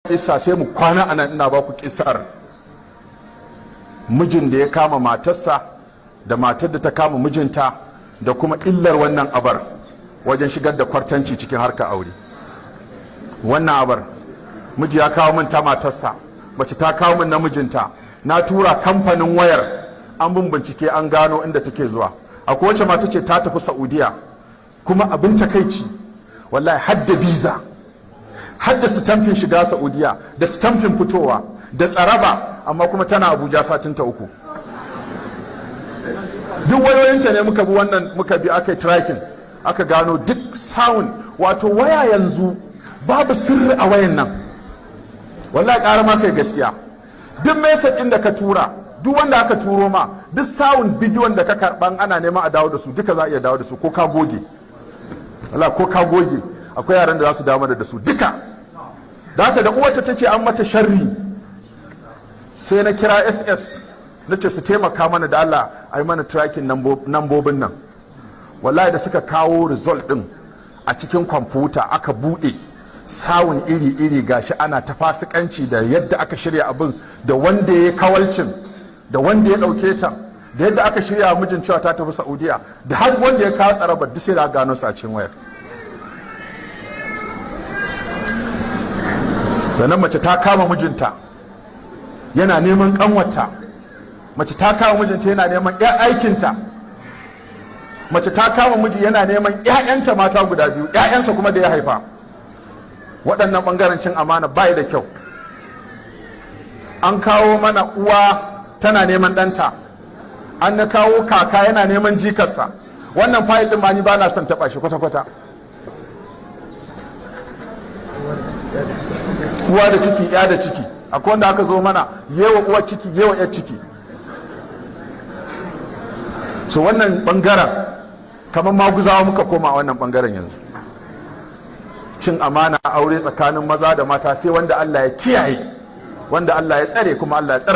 kisa sai mu kwana anan ina ba ku kisar mijin da ya kama matarsa da matar da ta kama mijinta da kuma illar wannan abar wajen shigar da kwartanci cikin harkar aure. Wannan abar miji ya kawo min ta matarsa, mace ta kawo min namijinta, na tura kamfanin wayar an bin bincike an gano inda take zuwa. Akwai wacce mata ce ta tafi Saudiya, kuma abin takaici wallahi hadda biza, hadda sitamfin shiga Saudiya da sitamfin fitowa da tsaraba, amma kuma tana Abuja satinta 3. Duk wayoyinta ne muka bi wannan, muka bi aka yi tracking, aka gano duk sound. Wato waya yanzu babu sirri a wayan nan, wallahi ƙara ma kai gaskiya. Duk message ɗin da ka tura, duk wanda aka turo ma, duk sound bidiyon da ka karɓan ana neman a dawo da su, duka za a iya dawo da su ko ka goge. Wallahi ko ka goge akwai yaran da za su dawo da su duka. Da haka da uwata ta ce an mata sharri, sai na kira SS na ce su taimaka mana da Allah a yi mana tracking nambobin nan. Wallahi da suka kawo result din a cikin kwamfuta aka bude sawun iri-iri, gashi ana ta fasikanci da yadda aka shirya abin, da wanda ya kawalcin, da wanda ya dauke ta, da yadda aka shirya mijin cewa ta tafi Saudiya, da har wanda ya kawo tsarabar, duk sai da gano su a cikin wayar. Sannan mace ta kama mijinta yana neman kanwata, mace ta kama mijinta yana neman ƴan aikinta, mace ta kama miji yana neman ƴaƴanta mata guda 2, ƴaƴansa kuma da ya haifa. Waɗannan ɓangaren cin amana bai da kyau. An kawo mana uwa tana neman ɗanta, an na kawo kaka yana neman jikarsa. Wannan fayil ɗin ma ni ba na son taɓa shi kwata-kwata. Uwa da ciki, ya da ciki, akwai wanda aka zo mana yewa uwa ciki, yewa ya ciki. So wannan bangaren kamar maguzawa muka koma a wannan bangaren yanzu. Cin amana aure tsakanin maza da mata sai wanda Allah ya kiyaye, wanda Allah ya tsare, kuma Allah ya tsare.